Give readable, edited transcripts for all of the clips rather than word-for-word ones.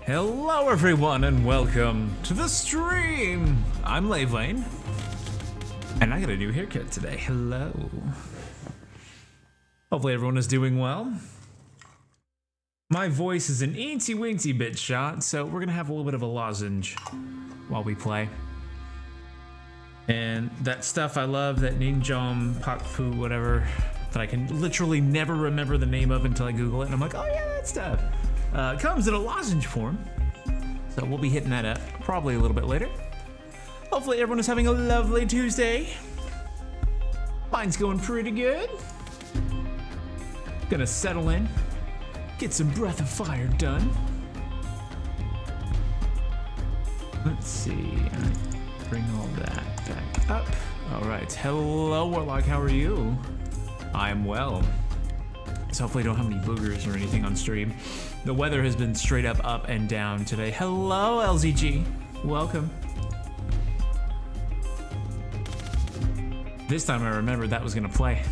Hello everyone and welcome to the stream! I'm Lane, and I got a new haircut today. Hello. Hopefully everyone is doing well. My voice is an eensy-weensy bit shot, so we're gonna have a little bit of a lozenge while we play. And that stuff I love, that ninjom, pakfu, whatever, that I can literally never remember the name of until I Google it, and I'm like, oh yeah, that stuff. Comes in a lozenge form, so we'll be hitting that up probably a little bit later. Hopefully everyone is having a lovely Tuesday. Mine's going pretty good. Gonna settle in, get some Breath of Fire done. Let's see, bring all that back up. All right, hello Warlock, how are you? I'm well. So hopefully I don't have any boogers or anything on stream. The weather has been straight up and down today. Hello, LZG. Welcome. This time I remembered that was gonna play.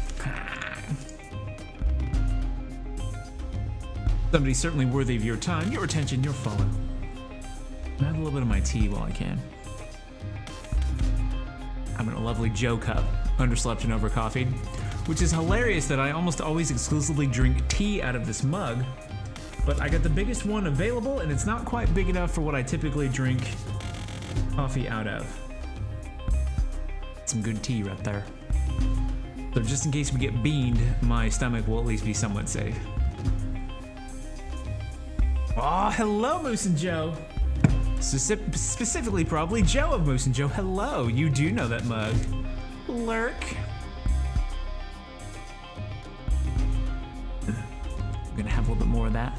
Somebody certainly worthy of your time, your attention, your follow. I have a little bit of my tea while I can. I'm in a lovely Joe cup, underslept and over-coffeed, which is hilarious that I almost always exclusively drink tea out of this mug, but I got the biggest one available and it's not quite big enough for what I typically drink coffee out of. Some good tea right there. So just in case we get beaned, my stomach will at least be somewhat safe. Oh, hello Moose and Joe. Specifically probably Joe of Moose and Joe. Hello, you do know that mug. Lurk. I'm gonna have a little bit more of that.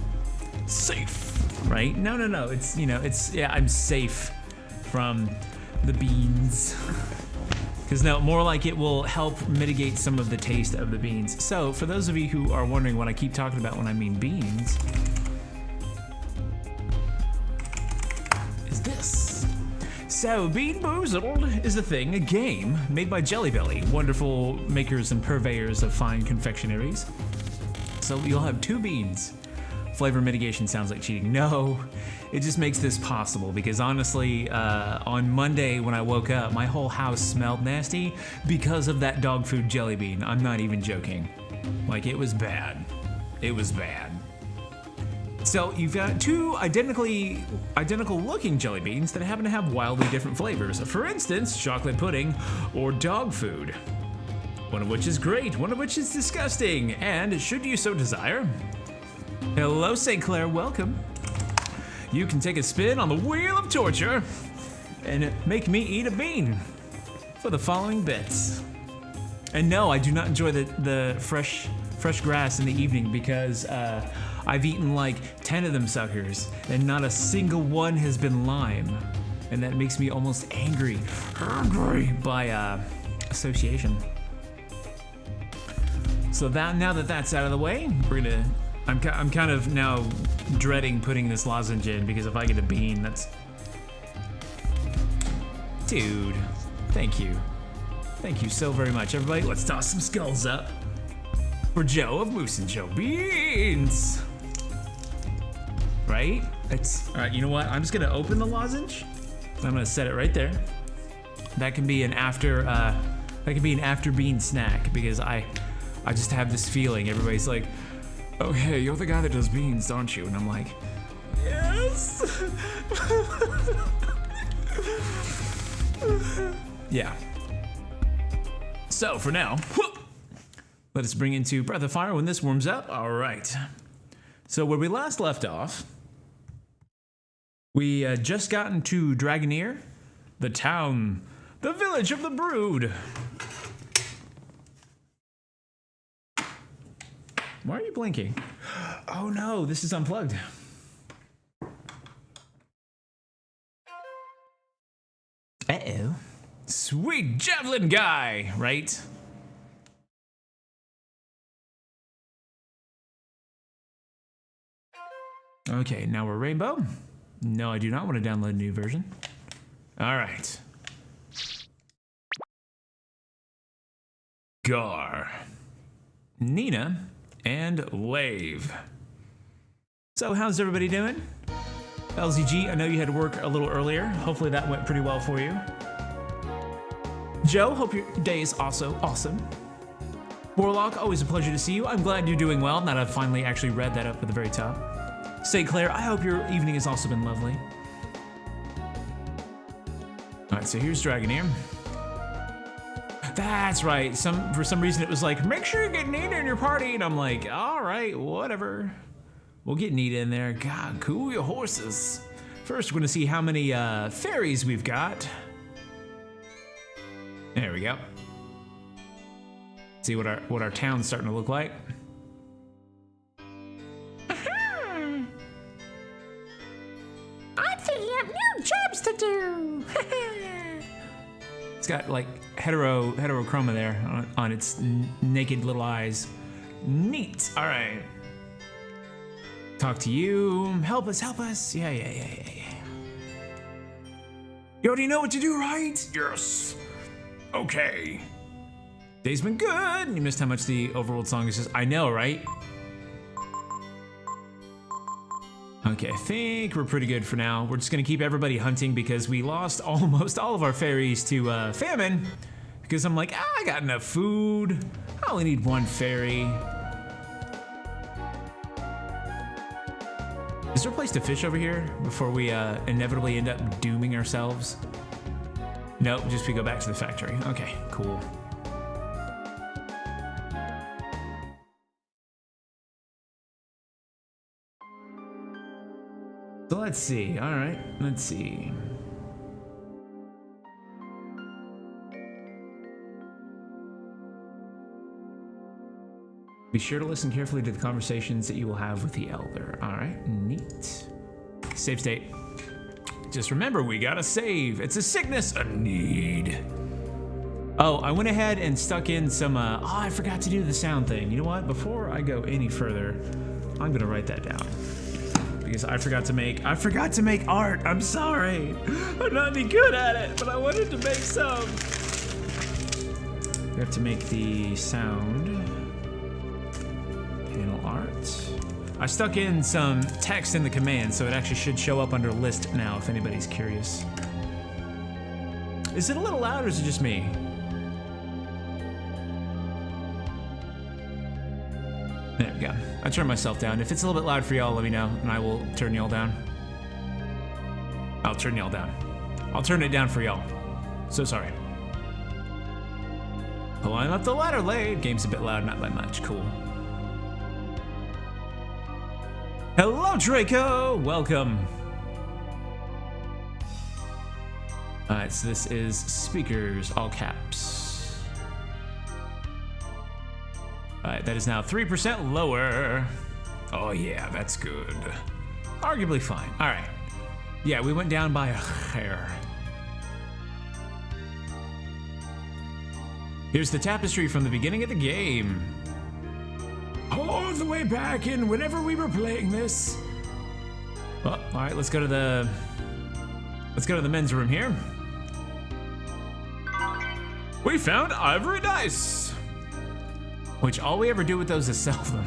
Safe, right? No, it's, you know, it's, yeah, I'm safe from the beans. Because no, more like it will help mitigate some of the taste of the beans. So for those of you who are wondering what I keep talking about when I mean beans, is this. So Bean Boozled is a thing, a game made by Jelly Belly, wonderful makers and purveyors of fine confectionaries. So you'll have two beans. Flavor mitigation sounds like cheating. No, it just makes this possible because honestly, on Monday when I woke up, my whole house smelled nasty because of that dog food jelly bean. I'm not even joking. Like, it was bad. It was bad. So you've got two identical looking jelly beans that happen to have wildly different flavors. For instance, chocolate pudding or dog food. One of which is great, one of which is disgusting, and should you so desire, hello St. Clair, welcome. You can take a spin on the wheel of torture and make me eat a bean for the following bits. And no, I do not enjoy the fresh grass in the evening because I've eaten like 10 of them suckers and not a single one has been lime. And that makes me almost angry by association. So now that that's out of the way, I'm kind of now dreading putting this lozenge in because if I get a bean, that's... Dude, thank you. Thank you so very much. Everybody, let's toss some skulls up for Joe of Moose and Joe Beans. Right? All right, you know what? I'm just gonna open the lozenge. I'm gonna set it right there. That can be an after bean snack because I just have this feeling. Everybody's like, oh hey, you're the guy that does beans, aren't you? And I'm like, yes. Yeah. So for now, let us bring into Breath of Fire when this warms up. All right. So where we last left off, we just gotten to Dragnier, the town, the village of the Brood. Why are you blinking? Oh no, this is unplugged. Uh-oh. Sweet javelin guy, right? Okay, now we're rainbow. No, I do not want to download a new version. All right. Gar, Nina, and Wave. So how's everybody doing? LZG, I know you had to work a little earlier. Hopefully that went pretty well for you. Joe, hope your day is also awesome. Warlock, always a pleasure to see you. I'm glad you're doing well, now that I've finally actually read that up at the very top. St. Clair, I hope your evening has also been lovely. All right, so here's Dragnier. That's right, for some reason it was like, make sure you get Nita in your party, and I'm like, all right, whatever. We'll get Nita in there. God, cool your horses. First, we're gonna see how many fairies we've got. There we go. See what our town's starting to look like. I think you have new jobs to do. It's got like heterochroma there on its naked little eyes. Neat. All right. Talk to you. Help us. Yeah. You already know what to do, right? Yes. Okay. Day's been good. You missed how much the overworld song is just. I know, right? Okay, I think we're pretty good for now. We're just gonna keep everybody hunting because we lost almost all of our fairies to famine. Because I'm like, I got enough food. I only need one fairy. Is there a place to fish over here before we inevitably end up dooming ourselves? Nope, just we go back to the factory. Okay, cool. So let's see, all right, let's see. Be sure to listen carefully to the conversations that you will have with the Elder. All right, neat. Save state. Just remember, we gotta save. It's a sickness, a need. Oh, I went ahead and stuck in some, oh, I forgot to do the sound thing. You know what, before I go any further, I'm gonna write that down. Because I forgot to make art. I'm sorry. I'm not any good at it, but I wanted to make some. We have to make the sound. Panel art. I stuck in some text in the command, so it actually should show up under list now if anybody's curious. Is it a little loud or is it just me? There we go. I turned myself down. If it's a little bit loud for y'all, let me know, and I will turn y'all down. I'll turn y'all down. I'll turn it down for y'all. So sorry. Climb up the ladder late. Game's a bit loud, not by much. Cool. Hello, Draco! Welcome. Alright, so this is speakers, all caps. Alright, that is now 3% lower. Oh yeah, that's good. Arguably fine. Alright. Yeah, we went down by a hair. Here's the tapestry from the beginning of the game. All the way back in whenever we were playing this. Well, all right, let's go to the men's room here. We found ivory dice, which all we ever do with those is sell them.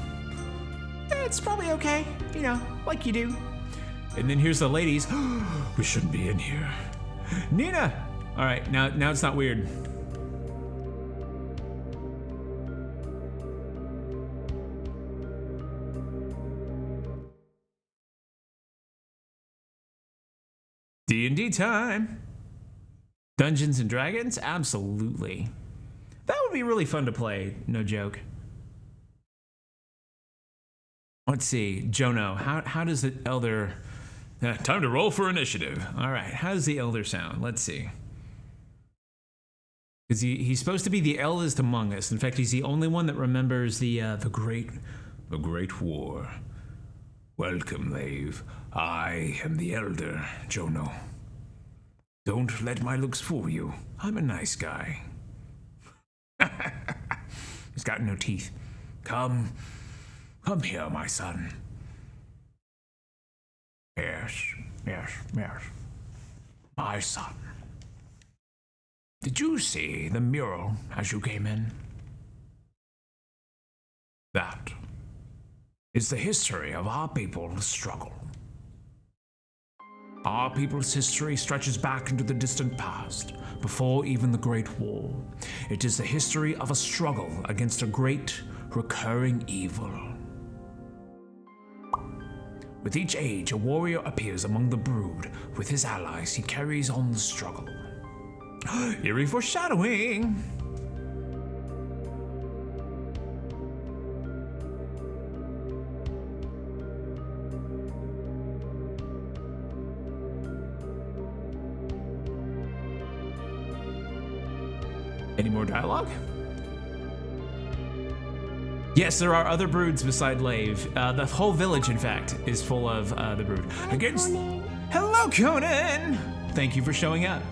It's probably okay, you know, like you do. And then here's the ladies. We shouldn't be in here. Nina. All right, now it's not weird. D&D time. Dungeons and Dragons? Absolutely. That would be really fun to play, no joke. Let's see, Jono, how does the Elder... time to roll for initiative. All right, how does the Elder sound? Let's see. Because he's supposed to be the eldest among us. In fact, he's the only one that remembers the Great War. Welcome, Lave. I am the Elder, Jono. Don't let my looks fool you. I'm a nice guy. He's got no teeth. Come here, my son. Yes. My son. Did you see the mural as you came in? That is the history of our people's struggle. Our people's history stretches back into the distant past, before even the Great War. It is the history of a struggle against a great, recurring evil. With each age, a warrior appears among the brood. With his allies, he carries on the struggle. Eerie foreshadowing! Any more dialogue? Yes, there are other broods beside Lave. The whole village, in fact, is full of the brood. Hello, Conan! Thank you for showing up.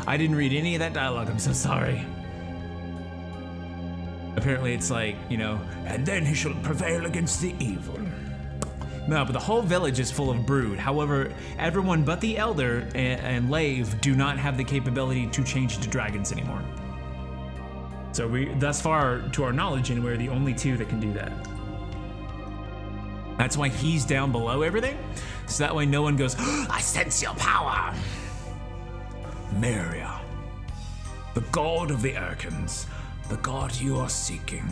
I didn't read any of that dialogue, I'm so sorry. Apparently it's like, you know, and then he shall prevail against the evil. No, but the whole village is full of brood. However, everyone but the Elder and Lave do not have the capability to change into dragons anymore. So we, thus far, to our knowledge, and we're the only two that can do that. That's why he's down below everything, so that way no one goes, I sense your power! Meria, the god of the Urkins, the god you are seeking.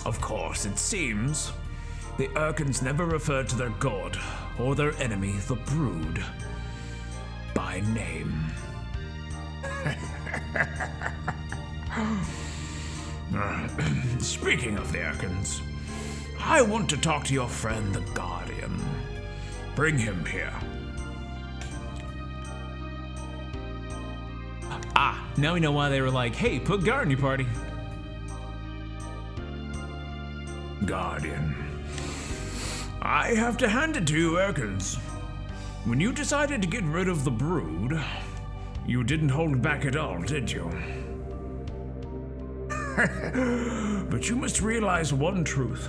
Of course, it seems the Urkins never referred to their god or their enemy, the Brood, by name. Speaking of the Urkins, I want to talk to your friend, the Guardian. Bring him here. Ah, now we know why they were like, hey, put Gar in your party. Guardian. I have to hand it to you, Urkins. When you decided to get rid of the Brood, you didn't hold back at all, did you? But you must realize one truth.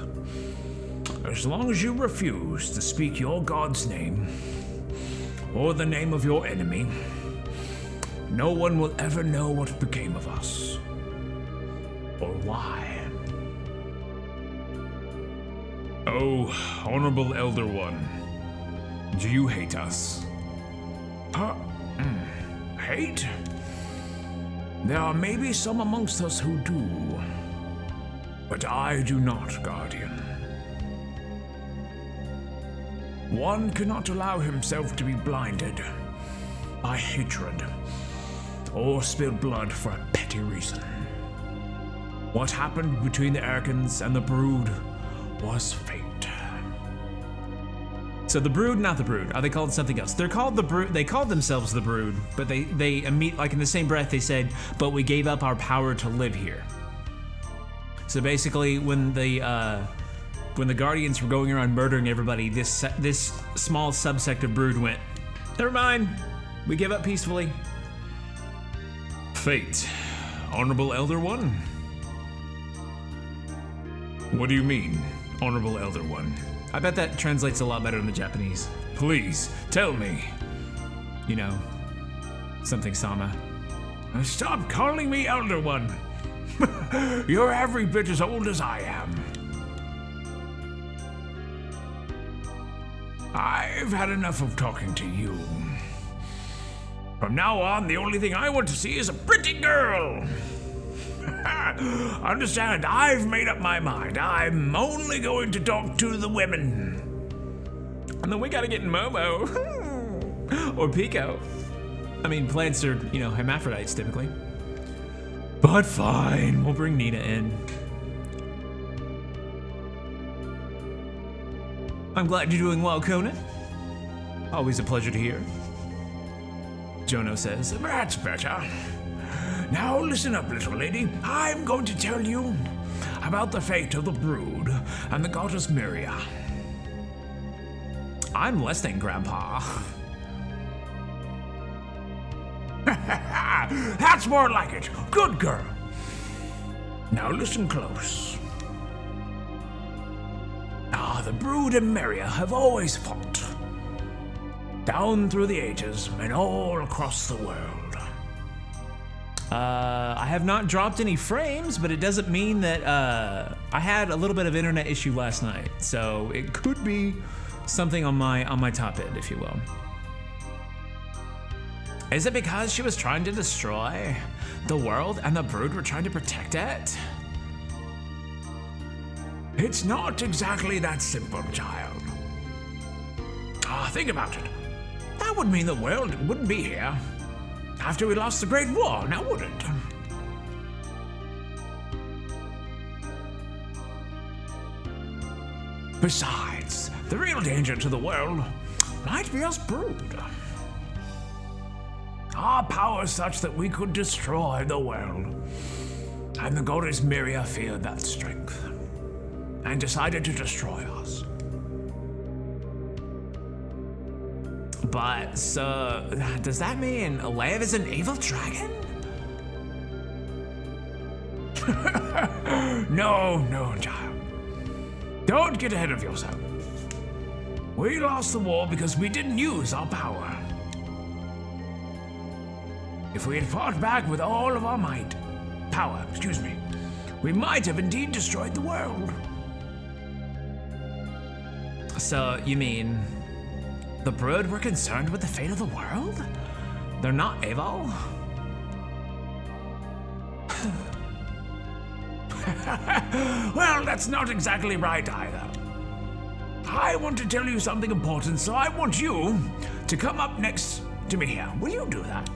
As long as you refuse to speak your god's name, or the name of your enemy, no one will ever know what became of us, or why. Oh, Honorable Elder One, do you hate us? Hate? There are maybe some amongst us who do, but I do not, Guardian. One cannot allow himself to be blinded by hatred or spill blood for a petty reason. What happened between the Urkins and the Brood was fate. So the Brood, not the Brood. Are they called something else? They're called the Brood. They called themselves the Brood, but they like in the same breath they said, but we gave up our power to live here. So basically, when the Guardians were going around murdering everybody, this small subsect of Brood went, never mind, we give up peacefully. Fate, Honorable Elder One. What do you mean, Honorable Elder One? I bet that translates a lot better in the Japanese. Please, tell me. You know, something Sama. Stop calling me Elder One. You're every bit as old as I am. I've had enough of talking to you. From now on, the only thing I want to see is a pretty girl. Understand, I've made up my mind. I'm only going to talk to the women. And then we gotta get Momo. Or Pico. I mean, plants are, you know, hermaphrodites typically. But fine, we'll bring Nina in. I'm glad you're doing well, Conan. Always a pleasure to hear. Jono says, that's better. Now listen up, little lady. I'm going to tell you about the fate of the Brood and the goddess Meria. I'm less than Grandpa. That's more like it. Good girl. Now listen close. The Brood and Meria have always fought. Down through the ages and all across the world. I have not dropped any frames, but it doesn't mean that I had a little bit of internet issue last night, so it could be something on my top end, if you will. Is it because she was trying to destroy the world and the brood were trying to protect it? It's not exactly that simple, child. Think about it. That would mean the world wouldn't be here after we lost the Great War, now would it? Besides, the real danger to the world might be us brood. Our power is such that we could destroy the world. And the goddess Miria feared that strength and decided to destroy us. But, so, does that mean Lev is an evil dragon? No, child. Don't get ahead of yourself. We lost the war because we didn't use our power. If we had fought back with all of our power, we might have indeed destroyed the world. So, you mean the brood were concerned with the fate of the world? They're not evil? Well, that's not exactly right either. I want to tell you something important, so I want you to come up next to me here. Will you do that?